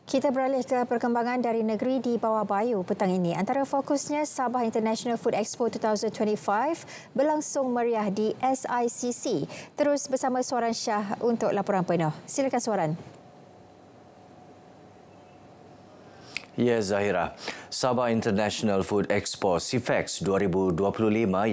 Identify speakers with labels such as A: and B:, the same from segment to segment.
A: Kita beralih ke perkembangan dari negeri di bawah bayu petang ini. Antara fokusnya, Sabah International Food Expo 2025 berlangsung meriah di SICC. Terus bersama Suaran Shah untuk laporan penuh. Silakan Suaran.
B: Ya Zahira, Sabah International Food Expo (SIFEX) 2025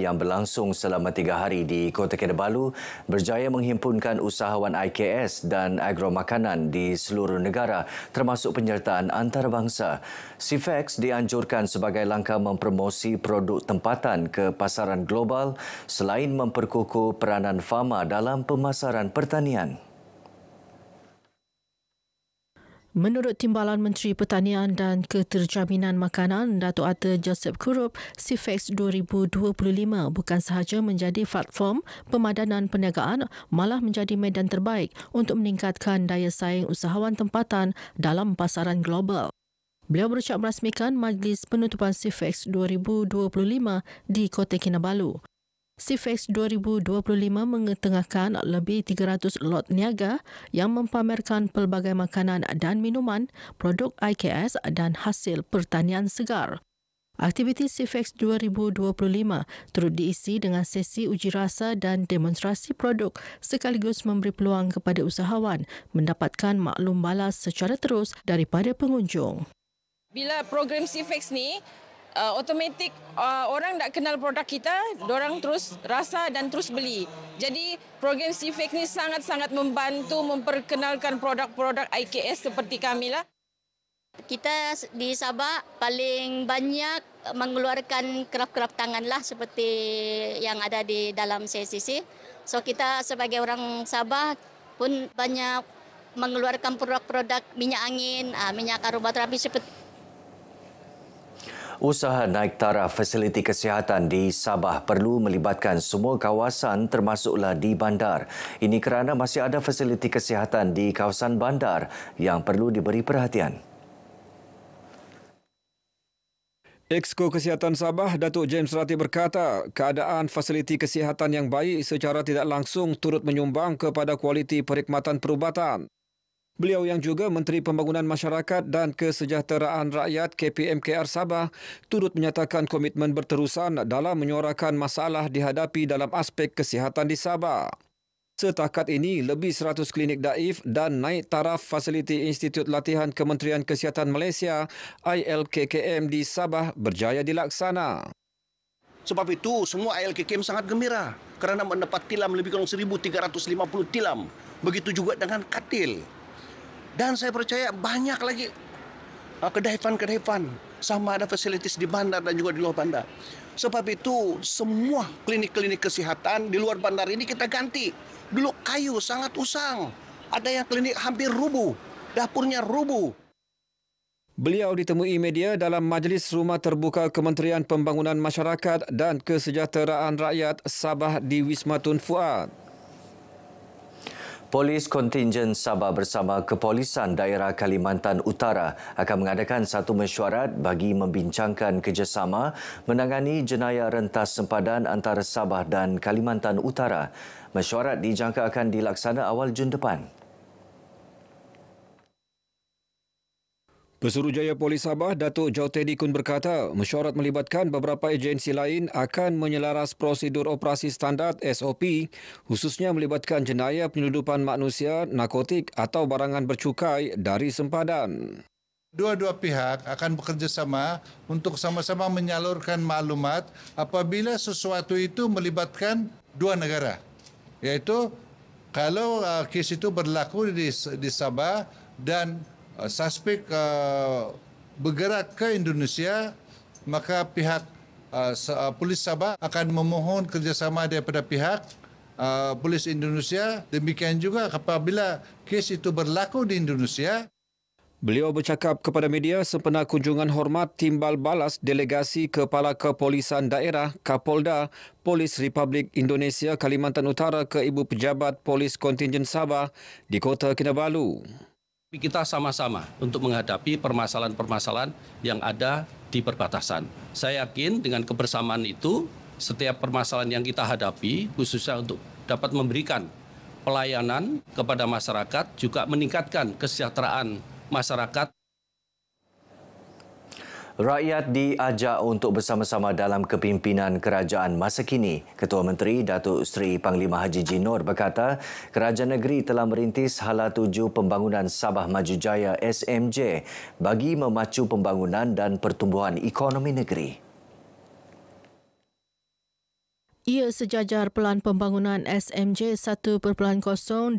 B: yang berlangsung selama 3 hari di Kota Kinabalu berjaya menghimpunkan usahawan IKS dan agro makanan di seluruh negara termasuk penyertaan antarabangsa. SIFEX dianjurkan sebagai langkah mempromosi produk tempatan ke pasaran global selain memperkukuh peranan Fama dalam pemasaran pertanian.
C: Menurut Timbalan Menteri Pertanian dan Keterjaminan Makanan, Datuk Ata Joseph Kurup, SIFEX 2025 bukan sahaja menjadi platform pemadanan perniagaan, malah menjadi medan terbaik untuk meningkatkan daya saing usahawan tempatan dalam pasaran global. Beliau berucap merasmikan majlis penutupan SIFEX 2025 di Kota Kinabalu. SIFEX 2025 mengetengahkan lebih 300 lot niaga yang mempamerkan pelbagai makanan dan minuman, produk IKS dan hasil pertanian segar. Aktiviti SIFEX 2025 turut diisi dengan sesi uji rasa dan demonstrasi produk sekaligus memberi peluang kepada usahawan mendapatkan maklum balas secara terus daripada pengunjung.
D: Bila program SIFEX ni, automatik orang nak kenal produk kita, diorang terus rasa dan terus beli. Jadi program SIFEX ni sangat-sangat membantu memperkenalkan produk-produk IKS seperti kami lah.
E: Kita di Sabah paling banyak mengeluarkan kraf-kraf tangan lah seperti yang ada di dalam CCC. So kita sebagai orang Sabah pun banyak mengeluarkan produk-produk minyak angin, minyak aromaterapi seperti
B: Usaha naik taraf fasiliti kesihatan di Sabah perlu melibatkan semua kawasan termasuklah di bandar. Ini kerana masih ada fasiliti kesihatan di kawasan bandar yang perlu diberi perhatian.
F: Exco Kesihatan Sabah, Datuk James Ratib berkata, keadaan fasiliti kesihatan yang baik secara tidak langsung turut menyumbang kepada kualiti perkhidmatan perubatan. Beliau yang juga Menteri Pembangunan Masyarakat dan Kesejahteraan Rakyat KPMKR Sabah turut menyatakan komitmen berterusan dalam menyuarakan masalah dihadapi dalam aspek kesihatan di Sabah. Setakat ini, lebih 100 klinik daif dan naik taraf fasiliti Institut Latihan Kementerian Kesihatan Malaysia ILKKM di Sabah berjaya dilaksana.
G: Sebab itu, semua ILKKM sangat gembira kerana mendapat tilam lebih kurang 1,350 tilam. Begitu juga dengan katil. Dan saya percaya banyak lagi kedaifan-kedaifan sama ada fasilitas di bandar dan juga di luar bandar. Sebab itu semua klinik-klinik kesihatan di luar bandar ini kita ganti. Dulu kayu sangat usang. Ada yang klinik hampir rubuh. Dapurnya rubuh.
F: Beliau ditemui media dalam Majlis Rumah Terbuka Kementerian Pembangunan Masyarakat dan Kesejahteraan Rakyat Sabah di Wisma Tun Fuad.
B: Polis Kontingen Sabah bersama Kepolisan Daerah Kalimantan Utara akan mengadakan satu mesyuarat bagi membincangkan kerjasama menangani jenayah rentas sempadan antara Sabah dan Kalimantan Utara. Mesyuarat dijangka akan dilaksana awal Jun depan.
F: Pesuruhjaya Polis Sabah, Datuk Jautedi Kun berkata, mesyuarat melibatkan beberapa agensi lain akan menyelaras prosedur operasi standard SOP, khususnya melibatkan jenayah penyeludupan manusia, narkotik atau barangan bercukai dari sempadan.
H: Dua-dua pihak akan bekerjasama untuk sama-sama menyalurkan maklumat apabila sesuatu itu melibatkan dua negara. Iaitu kalau kes itu berlaku di Sabah dan suspek bergerak ke Indonesia, maka pihak Polis Sabah akan memohon kerjasama daripada pihak Polis Indonesia. Demikian juga apabila kes itu berlaku di Indonesia.
F: Beliau bercakap kepada media sempena kunjungan hormat timbal balas delegasi Kepala Kepolisan Daerah Kapolda Polis Republik Indonesia Kalimantan Utara ke Ibu Pejabat Polis Kontingen Sabah di Kota Kinabalu.
I: Kita sama-sama untuk menghadapi permasalahan-permasalahan yang ada di perbatasan. Saya yakin dengan kebersamaan itu, setiap permasalahan yang kita hadapi, khususnya untuk dapat memberikan pelayanan kepada masyarakat, juga meningkatkan kesejahteraan masyarakat
B: Rakyat diajak untuk bersama-sama dalam kepimpinan kerajaan masa kini. Ketua Menteri Datuk Seri Panglima Haji Jinor berkata, kerajaan negeri telah merintis hala tuju pembangunan Sabah Maju Jaya SMJ bagi memacu pembangunan dan pertumbuhan ekonomi negeri.
C: Ia sejajar Pelan Pembangunan SMJ 1.0 2021-2025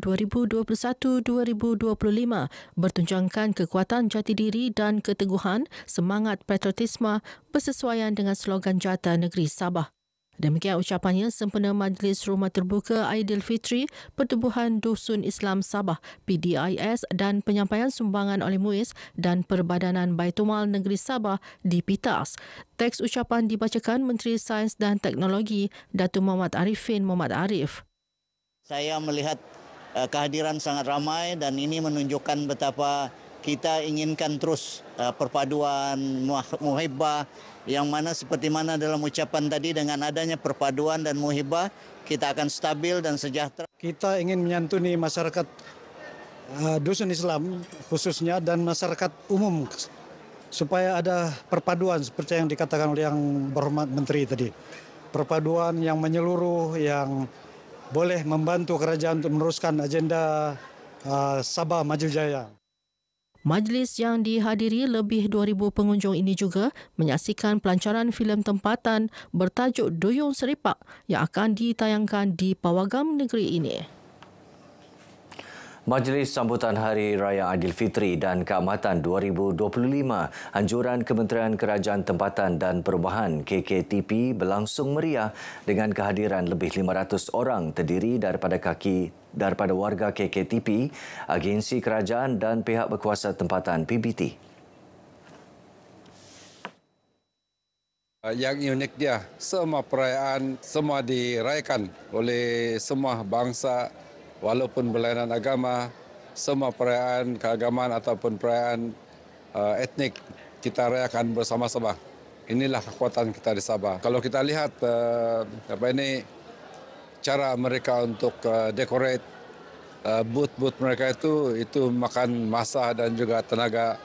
C: bertunjangkan kekuatan jati diri dan keteguhan semangat patriotisme bersesuaian dengan slogan Jata Negeri Sabah. Demikian ucapannya sempena Majlis Rumah Terbuka Aidilfitri Pertubuhan Dusun Islam Sabah PDIS dan penyampaian sumbangan oleh MUIS dan Perbadanan Baitumal Negeri Sabah di PITAS. Teks ucapan dibacakan Menteri Sains dan Teknologi Datuk Muhammad Arifin Muhammad Arif.
J: Saya melihat kehadiran sangat ramai dan ini menunjukkan betapa kita inginkan terus perpaduan muhibbah yang mana seperti mana dalam ucapan tadi, dengan adanya perpaduan dan muhibbah kita akan stabil dan sejahtera.
K: Kita ingin menyantuni masyarakat dusun Islam khususnya dan masyarakat umum supaya ada perpaduan seperti yang dikatakan oleh Yang Berhormat Menteri tadi. Perpaduan yang menyeluruh yang boleh membantu kerajaan untuk meneruskan agenda Sabah Maju Jaya.
C: Majlis yang dihadiri lebih 2,000 pengunjung ini juga menyaksikan pelancaran filem tempatan bertajuk Duyung Seripak yang akan ditayangkan di pawagam negeri ini.
B: Majlis Sambutan Hari Raya Aidilfitri dan Keamatan 2025, Anjuran Kementerian Kerajaan Tempatan dan Perubahan KKTP berlangsung meriah dengan kehadiran lebih 500 orang terdiri daripada warga KKTP, agensi kerajaan dan pihak berkuasa tempatan PBT.
L: Yang unik dia, semua perayaan semua dirayakan oleh semua bangsa. Walaupun berlainan agama, semua perayaan keagamaan ataupun perayaan etnik kita rayakan bersama-sama. Inilah kekuatan kita di Sabah. Kalau kita lihat cara mereka untuk decorate booth-booth mereka itu makan masa dan juga tenaga.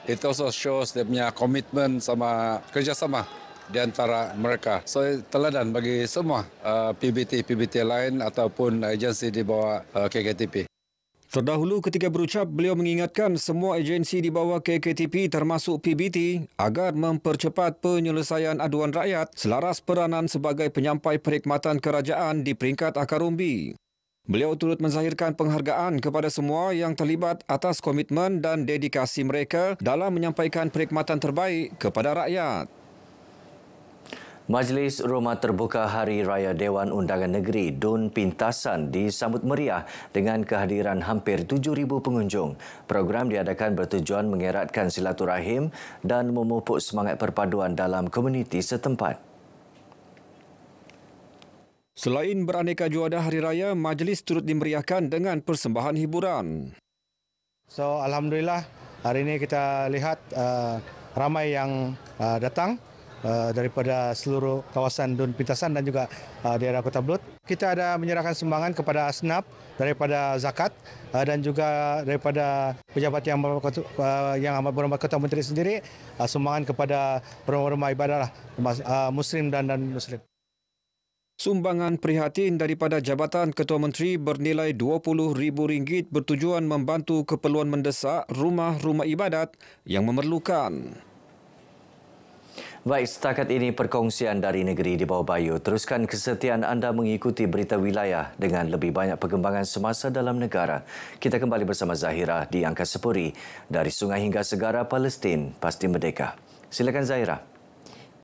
L: It also shows dia punya komitmen sama kerjasama di antara mereka. So, teladan bagi semua PBT lain ataupun agensi di bawah KKTP.
F: Terdahulu ketika berucap, beliau mengingatkan semua agensi di bawah KKTP termasuk PBT agar mempercepat penyelesaian aduan rakyat selaras peranan sebagai penyampai perkhidmatan kerajaan di peringkat akar umbi. Beliau turut menzahirkan penghargaan kepada semua yang terlibat atas komitmen dan dedikasi mereka dalam menyampaikan perkhidmatan terbaik kepada rakyat.
B: Majlis Rumah Terbuka Hari Raya Dewan Undangan Negeri DUN Pintasan disambut meriah dengan kehadiran hampir 7,000 pengunjung. Program diadakan bertujuan mengeratkan silaturahim dan memupuk semangat perpaduan dalam komuniti setempat.
F: Selain beraneka juadah Hari Raya, majlis turut dimeriahkan dengan persembahan hiburan.
K: So, alhamdulillah hari ini kita lihat ramai yang datang daripada seluruh kawasan DUN Pintasan dan juga daerah Kota Belud. Kita ada menyerahkan sumbangan kepada asnaf daripada zakat dan juga daripada pejabat yang berhormat Ketua Menteri sendiri, sumbangan kepada rumah-rumah ibadah Muslim dan non-Muslim.
F: Sumbangan prihatin daripada Jabatan Ketua Menteri bernilai RM20,000 bertujuan membantu keperluan mendesak rumah-rumah ibadat yang memerlukan.
B: Baik, setakat ini perkongsian dari negeri di bawah Bayu. Teruskan kesetiaan anda mengikuti berita wilayah dengan lebih banyak perkembangan semasa dalam negara. Kita kembali bersama Zahira di Angkasa Puri. Dari sungai hingga segara Palestin, pasti merdeka. Silakan Zahira.